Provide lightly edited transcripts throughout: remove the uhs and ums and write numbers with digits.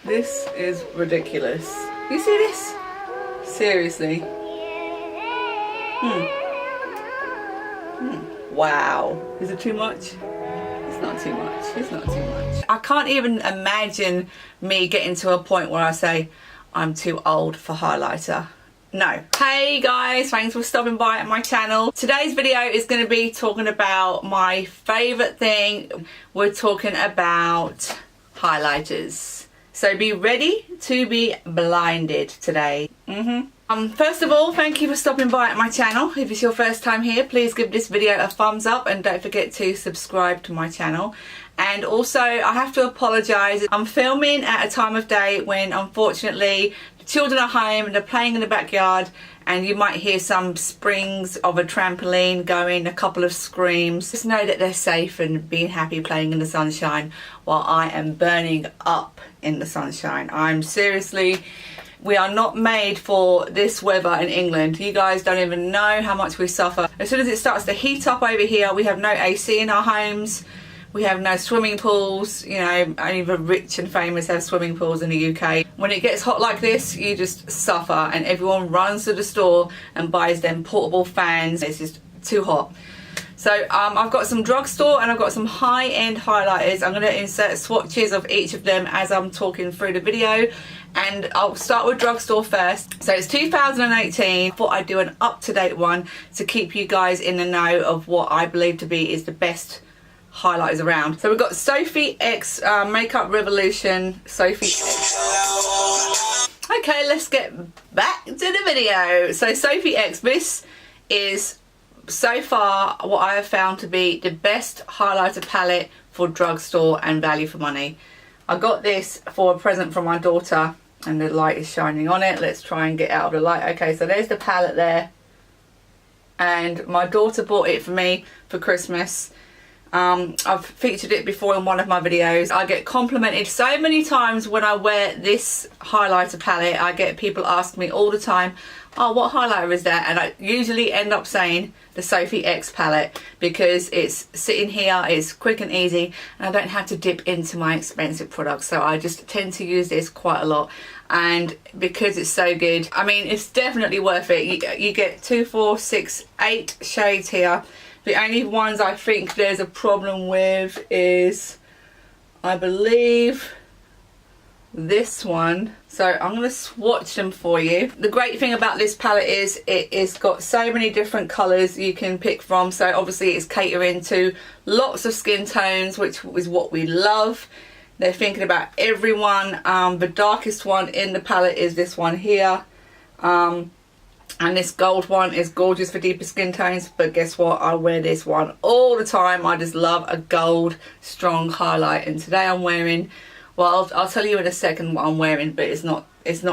This is ridiculous. You see this? Seriously. Wow. Is it too much? It's not too much. It's not too much. I can't even imagine me getting to a point where I say, I'm too old for highlighter. No. Hey guys, thanks for stopping by at my channel. Today's video is going to be talking about my favourite thing. We're talking about highlighters. So be ready to be blinded today. First of all, thank you for stopping by at my channel. If it's your first time here, please give this video a thumbs up and don't forget to subscribe to my channel. And also, I have to apologise. I'm filming at a time of day when unfortunately the children are home and they're playing in the backyard, and you might hear some springs of a trampoline going, a couple of screams. Just know that they're safe and being happy playing in the sunshine while I am burning up in the sunshine. I'm seriously... We are not made for this weather in England. You guys don't even know how much we suffer. As soon as it starts to heat up over here, we have no AC in our homes. We have no swimming pools. You know, only the rich and famous have swimming pools in the UK. When it gets hot like this, you just suffer, and everyone runs to the store and buys them portable fans. It's just too hot. So I've got some drugstore and I've got some high-end highlighters. I'm going to insert swatches of each of them as I'm talking through the video. And I'll start with drugstore first. So it's 2018. I thought I'd do an up-to-date one to keep you guys in the know of what I believe to be is the best highlighters around. So we've got Sophie X Makeup Revolution Sophie X. Okay, let's get back to the video. So Sophie X, this is so far what I have found to be the best highlighter palette for drugstore and value for money. I got this for a present from my daughter and the light is shining on it. Let's try and get out of the light. Okay, so there's the palette there, and my daughter bought it for me for Christmas. I've featured it before in one of my videos. I get complimented so many times when I wear this highlighter palette. I get people ask me all the time, oh, what highlighter is that? And I usually end up saying the Sophie X palette because it's sitting here, it's quick and easy, and I don't have to dip into my expensive products. So I just tend to use this quite a lot, and because it's so good, I mean, it's definitely worth it. You get 2, 4, 6, 8 shades here. The only ones I think there's a problem with is, I believe, this one. So I'm going to swatch them for you. The great thing about this palette is it's got so many different colours you can pick from. So obviously it's catering to lots of skin tones, which is what we love. They're thinking about everyone. The darkest one in the palette is this one here. And this gold one is gorgeous for deeper skin tones, but guess what? I wear this one all the time. I just love a gold strong highlight, and today I'm wearing, well, I'll tell you in a second what I'm wearing, but it's not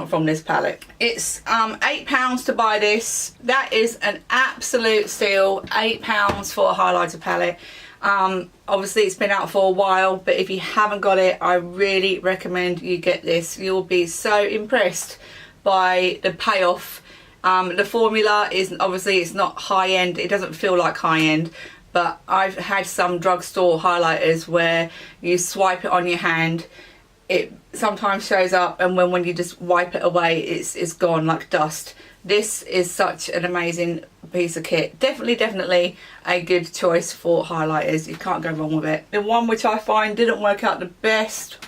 from this palette. It's £8 to buy this. That is an absolute steal. £8 for a highlighter palette. Obviously it's been out for a while, but if you haven't got it, I really recommend you get this. You'll be so impressed by the payoff. The formula is, obviously it's not high-end, it doesn't feel like high-end, but I've had some drugstore highlighters where you swipe it on your hand, it sometimes shows up, and when you just wipe it away, it's gone like dust. This is such an amazing piece of kit. Definitely a good choice for highlighters. You can't go wrong with it. The one which I find didn't work out the best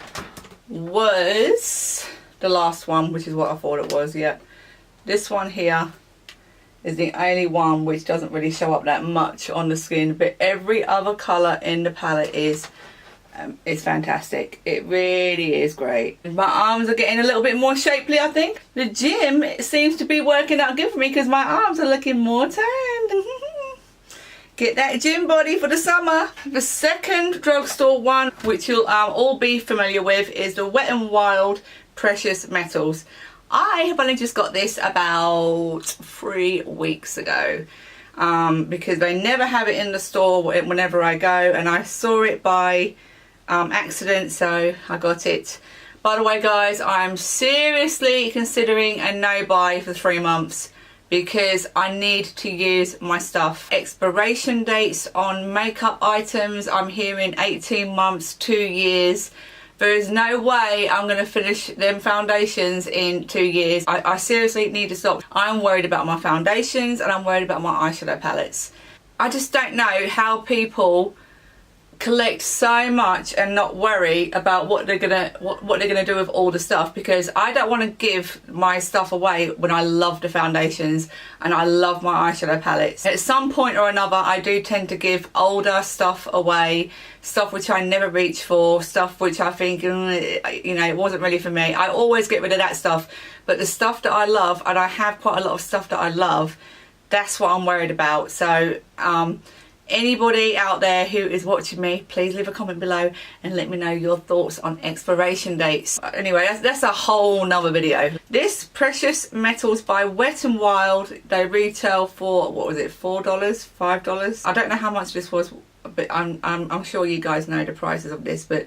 was the last one, which is what I thought it was. Yeah. This one here is the only one which doesn't really show up that much on the skin, but every other colour in the palette is fantastic. It really is great. My arms are getting a little bit more shapely, I think. The gym seems to be working out good for me because my arms are looking more tanned. Get that gym body for the summer. The second drugstore one, which you'll all be familiar with, is the Wet n Wild Precious Metals. I have only just got this about 3 weeks ago because they never have it in the store whenever I go, and I saw it by accident, so I got it. By the way guys, I'm seriously considering a no-buy for 3 months because I need to use my stuff. Expiration dates on makeup items, I'm hearing 18 months, 2 years. There is no way I'm going to finish them foundations in 2 years. I seriously need to stop. I'm worried about my foundations and I'm worried about my eyeshadow palettes. I just don't know how people collect so much and not worry about what they're gonna do with all the stuff, because I don't want to give my stuff away when I love the foundations and I love my eyeshadow palettes. At some point or another I do tend to give older stuff away, stuff which I never reach for, stuff which I think, you know, it wasn't really for me. I always get rid of that stuff, but the stuff that I love, and I have quite a lot of stuff that I love, that's what I'm worried about. So anybody out there who is watching me, please leave a comment below and let me know your thoughts on expiration dates. Anyway, that's a whole nother video. This Precious Metals by Wet n Wild, they retail for, what was it, $4, $5? I don't know how much this was, but I'm sure you guys know the prices of this, but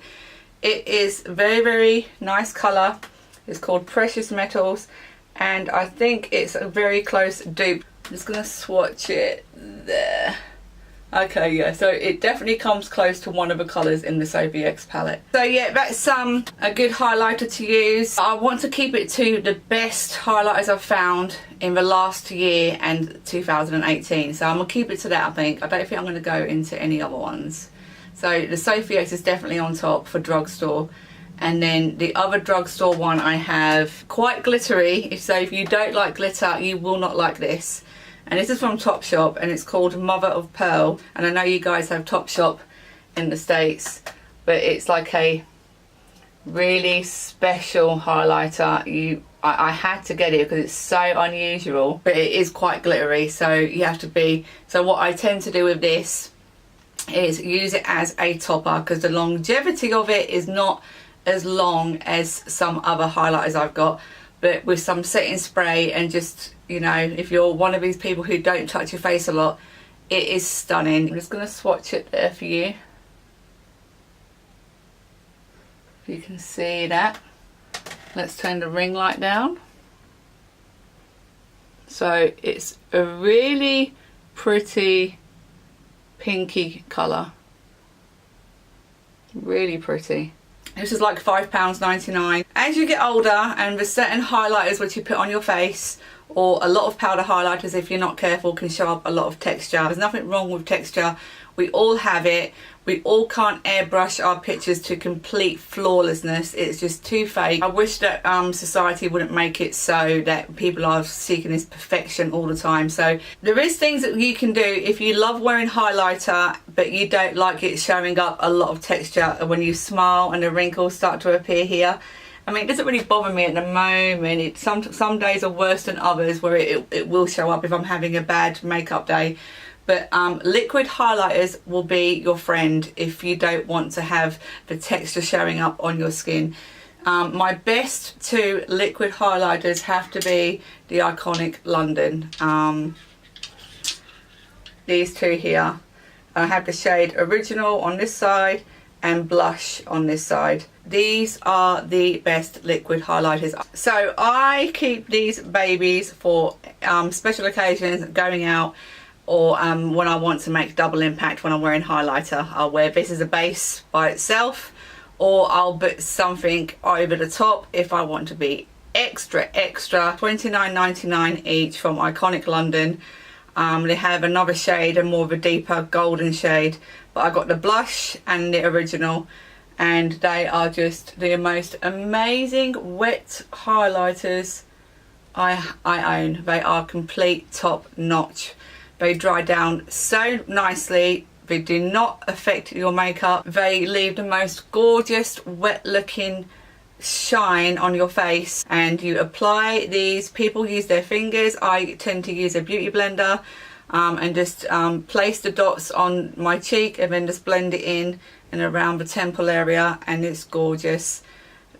it is very, very nice colour. It's called Precious Metals, and I think it's a very close dupe. I'm just gonna swatch it there. Okay, yeah, so it definitely comes close to one of the colours in the Sophie X palette. So yeah, that's a good highlighter to use. I want to keep it to the best highlighters I've found in the last year and 2018. So I'm going to keep it to that, I think. I don't think I'm going to go into any other ones. So the Sophie X is definitely on top for drugstore. And then the other drugstore one I have, quite glittery. So if you don't like glitter, you will not like this. And this is from Topshop, and it's called Mother of Pearl. And I know you guys have Topshop in the States, but it's like a really special highlighter. I had to get it because it's so unusual, but it is quite glittery, so you have to be. So what I tend to do with this is use it as a topper, because the longevity of it is not as long as some other highlighters I've got. But with some setting spray and just, you know, if you're one of these people who don't touch your face a lot, it is stunning. I'm just going to swatch it there for you. If you can see that. Let's turn the ring light down. So it's a really pretty pinky colour. Really pretty. This is like £5.99. As you get older, and there's certain highlighters which you put on your face, or a lot of powder highlighters, if you're not careful, can show up a lot of texture. There's nothing wrong with texture. We all have it. We all can't airbrush our pictures to complete flawlessness. It's just too fake. I wish that society wouldn't make it so that people are seeking this perfection all the time. So there is things that you can do if you love wearing highlighter but you don't like it showing up a lot of texture when you smile and the wrinkles start to appear here. I mean, it doesn't really bother me at the moment. Some days are worse than others where it will show up if I'm having a bad makeup day. But liquid highlighters will be your friend if you don't want to have the texture showing up on your skin. My best two liquid highlighters have to be the Iconic London. These two here. I have the shade Original on this side and Blush on this side. These are the best liquid highlighters. So I keep these babies for special occasions, going out, or when I want to make double impact when I'm wearing highlighter. I'll wear this as a base by itself, or I'll put something over the top if I want to be extra. $29.99 each from Iconic London. They have another shade, a more of a deeper golden shade, but I got the Blush and the Original, and they are just the most amazing wet highlighters I own. They are complete top notch. They dry down so nicely. They do not affect your makeup. They leave the most gorgeous wet looking shine on your face, and you apply these. People use their fingers. I tend to use a beauty blender and just place the dots on my cheek and then just blend it in and around the temple area, and it's gorgeous.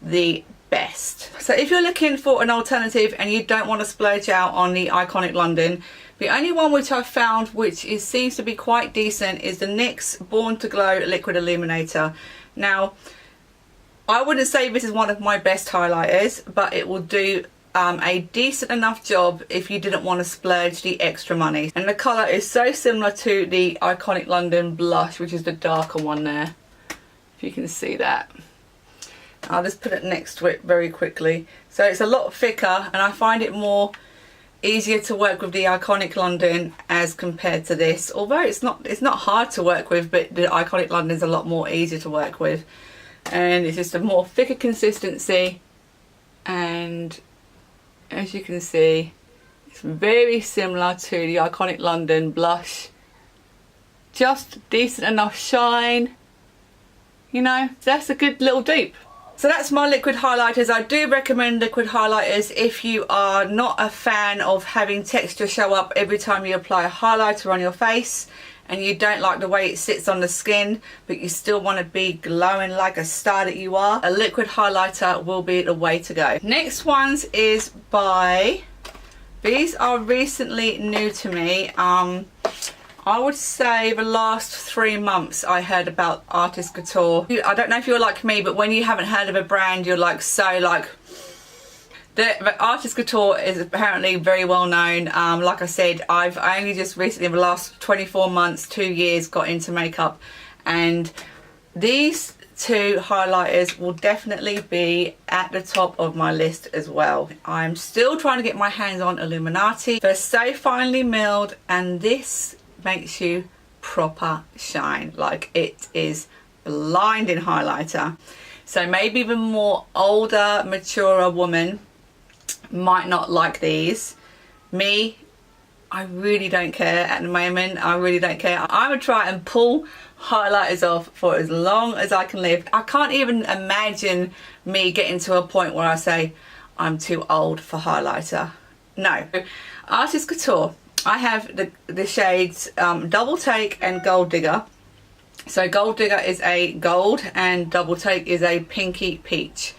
The best. So if you're looking for an alternative and you don't want to splurge out on the Iconic London, the only one which I've found which seems to be quite decent is the NYX Born to Glow Liquid Illuminator. Now, I wouldn't say this is one of my best highlighters, but it will do a decent enough job if you didn't want to splurge the extra money. And the colour is so similar to the Iconic London Blush, which is the darker one there, if you can see that. I'll just put it next to it very quickly. So it's a lot thicker, and I find it more easier to work with the Iconic London as compared to this. Although it's not hard to work with, but the Iconic London is a lot more easier to work with, and it's just a more thicker consistency. And as you can see, it's very similar to the Iconic London blush. Just decent enough shine, you know. That's a good little dupe. So that's my liquid highlighters. I do recommend liquid highlighters if you are not a fan of having texture show up every time you apply a highlighter on your face, and you don't like the way it sits on the skin, but you still want to be glowing like a star that you are. A liquid highlighter will be the way to go. Next ones is by, these are recently new to me. I would say the last 3 months I heard about Artist Couture. I don't know if you're like me, but when you haven't heard of a brand, you're like so like... The Artist Couture is apparently very well known. Like I said, I've only just recently, in the last 24 months, 2 years, got into makeup. And these two highlighters will definitely be at the top of my list as well. I'm still trying to get my hands on Illuminati. They're so finely milled, and this makes you proper shine. Like, it is blinding highlighter. So maybe the more older, maturer woman might not like these. Me, I really don't care at the moment. I really don't care. I'm gonna try and pull highlighters off for as long as I can live. I can't even imagine me getting to a point where I say I'm too old for highlighter. No. Artist Couture, I have the shades Double Take and Gold Digger. So Gold Digger is a gold and Double Take is a pinky peach.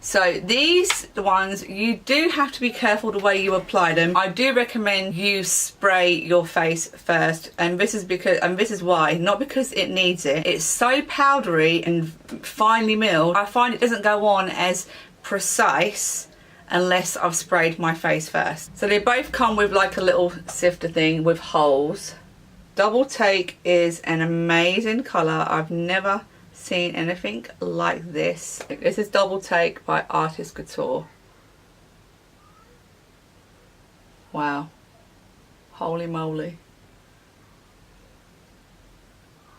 So these ones, you do have to be careful the way you apply them. I do recommend you spray your face first, and this is why, not because it needs it. It's so powdery and finely milled. I find it doesn't go on as precise unless I've sprayed my face first. So they both come with like a little sifter thing with holes. Double Take is an amazing colour. I've never seen anything like this. This is Double Take by Artist Couture. Wow. Holy moly.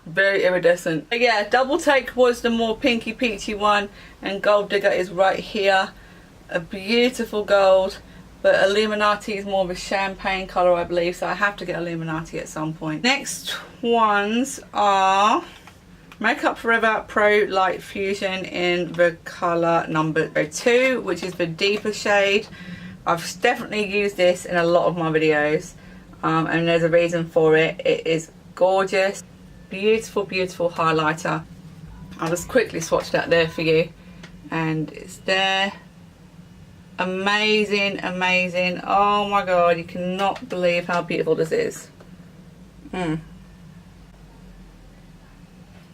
Very iridescent. But yeah, Double Take was the more pinky peachy one, and Gold Digger is right here. A beautiful gold, but Illuminati is more of a champagne colour, I believe, so I have to get Illuminati at some point. Next ones are Makeup Forever Pro Light Fusion in the colour number 2, which is the deeper shade. I've definitely used this in a lot of my videos, and there's a reason for it. It is gorgeous. Beautiful, beautiful highlighter. I'll just quickly swatch that there for you, and it's there. Amazing, amazing. Oh my god, you cannot believe how beautiful this is.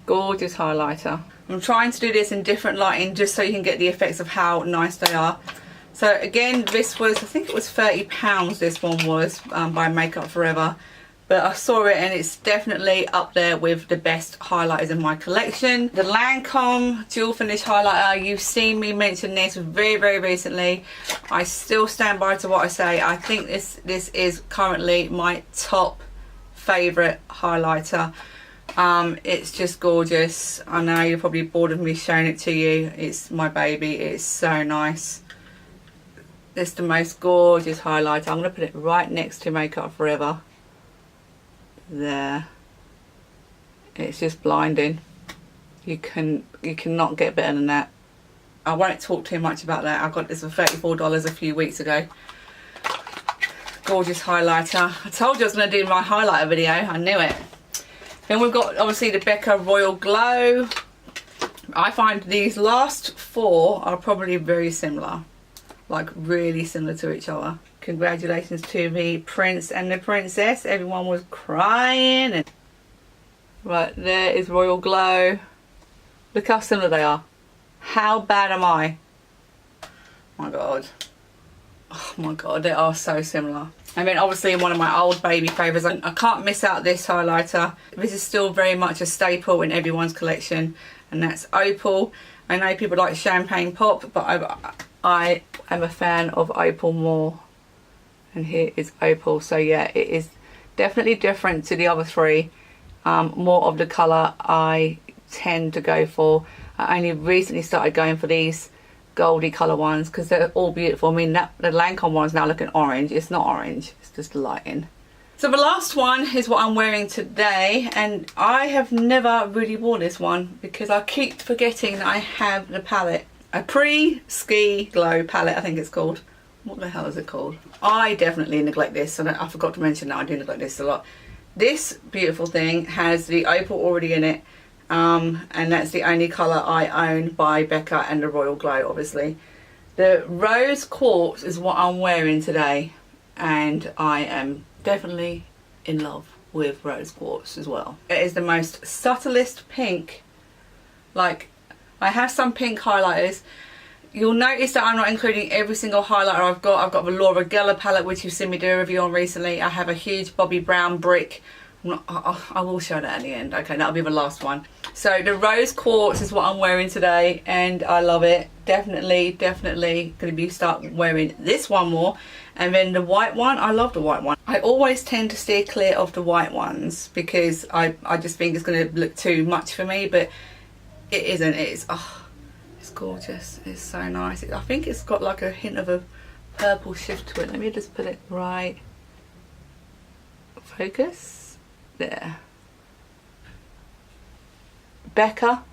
Gorgeous highlighter. I'm trying to do this in different lighting just so you can get the effects of how nice they are. So again, this was, I think it was £30 this one was, by Makeup Forever. But I saw it and it's definitely up there with the best highlighters in my collection. The Lancome Dual Finish Highlighter, you've seen me mention this very, very recently. I still stand by to what I say. I think this is currently my top favourite highlighter. It's just gorgeous. I know you're probably bored of me showing it to you. It's my baby. It's so nice. It's the most gorgeous highlighter. I'm going to put it right next to Makeup Forever. There. It's just blinding. You cannot get better than that. I won't talk too much about that. I got this for $34 a few weeks ago. Gorgeous highlighter. I told you I was going to do my highlighter video. I knew it. Then we've got obviously the Becca Royal Glow. I find these last 4 are probably very similar. Like really similar to each other. Congratulations to the Prince and the Princess. Everyone was crying. And right, there is Royal Glow. Look how similar they are. How bad am I? Oh my god. Oh my god, they are so similar. And then obviously one of my old baby favourites, I can't miss out this highlighter. This is still very much a staple in everyone's collection, and that's Opal. I know people like Champagne Pop, but I am a fan of Opal more. And here is Opal. So yeah, it is definitely different to the other three. More of the colour I tend to go for. I only recently started going for these goldy colour ones because they're all beautiful. I mean, the Lancome one is now looking orange. It's not orange, it's just lighting. So the last one is what I'm wearing today, and I have never really worn this one because I keep forgetting that I have the palette. A Pre-Ski Glow palette, I think it's called. What the hell is it called? I definitely neglect this, and I forgot to mention that I do neglect this a lot. This beautiful thing has the Opal already in it. And that's the only colour I own by Becca, and the Royal Glow obviously. The Rose Quartz is what I'm wearing today, and I am definitely in love with Rose Quartz as well. It is the most subtlest pink. Like, I have some pink highlighters. You'll notice that I'm not including every single highlighter I've got. I've got the Laura Geller palette, which you've seen me do a review on recently. I have a huge Bobbi Brown brick. I will show that at the end. Okay, that'll be the last one. So the Rose Quartz is what I'm wearing today, and I love it. Definitely going to be start wearing this one more. And then the white one, I love the white one. I always tend to steer clear of the white ones because I just think it's going to look too much for me, but it isn't. It's gorgeous. It's so nice. I think it's got like a hint of a purple shift to it. Let me just put it right. Focus. There. Becca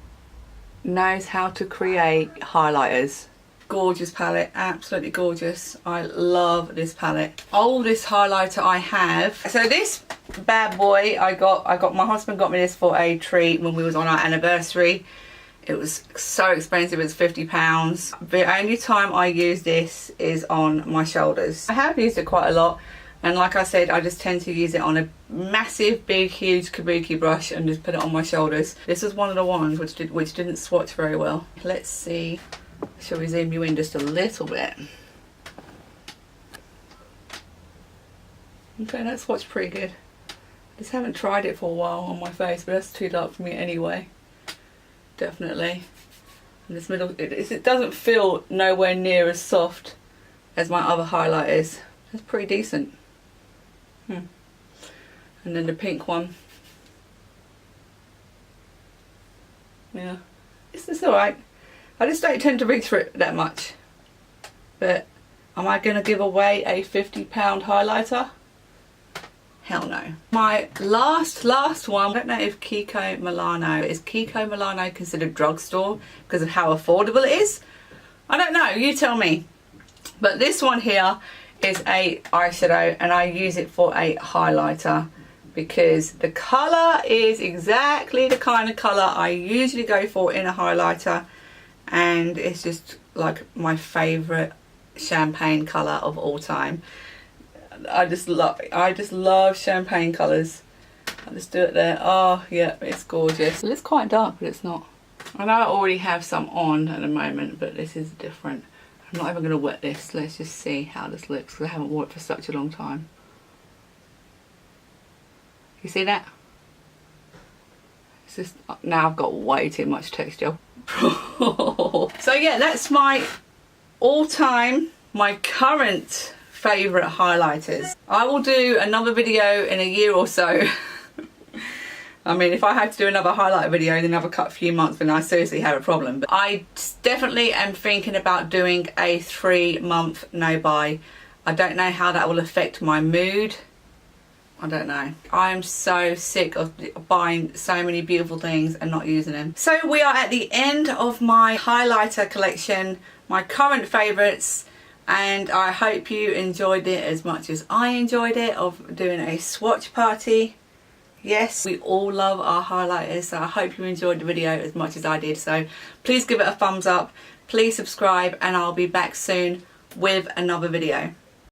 knows how to create highlighters. Gorgeous palette, absolutely gorgeous. I love this palette. Oldest highlighter I have. So this bad boy I got my husband got me this for a treat when we was on our anniversary. It was so expensive, it was £50. The only time I use this is on my shoulders. I have used it quite a lot. And like I said, I just tend to use it on a massive, big, huge kabuki brush and just put it on my shoulders. This was one of the ones which didn't swatch very well. Let's see. Shall we zoom you in just a little bit? Okay, that swatched pretty good. I just haven't tried it for a while on my face, but that's too dark for me anyway. Definitely. And this middle, it doesn't feel nowhere near as soft as my other highlighters. It's pretty decent. And then the pink one. Yeah, it's alright. I just don't tend to reach for it that much. But am I going to give away a £50 highlighter? Hell no. My last one, I don't know if Kiko Milano, is Kiko Milano considered drugstore because of how affordable it is? I don't know, you tell me. But this one here is a eyeshadow, and I use it for a highlighter because the colour is exactly the kind of colour I usually go for in a highlighter, and it's just like my favourite champagne colour of all time. I just love champagne colours. I'll just do it there. Oh yeah, it's gorgeous. It's quite dark, but it's not. I know I already have some on at the moment, but this is different. I'm not even going to wet this. Let's just see how this looks because I haven't worn it for such a long time. You see that? It's just, now I've got way too much texture. So yeah, that's my all-time, my current favourite highlighters. I will do another video in a year or so. I mean, if I had to do another highlight video in another few months, then I seriously have a problem. But I definitely am thinking about doing a 3-month no-buy. I don't know how that will affect my mood. I don't know. I am so sick of buying so many beautiful things and not using them. So we are at the end of my highlighter collection, my current favourites, and I hope you enjoyed it as much as I enjoyed it, of doing a swatch party. Yes, we all love our highlighters, so I hope you enjoyed the video as much as I did. So please give it a thumbs up, please subscribe, and I'll be back soon with another video.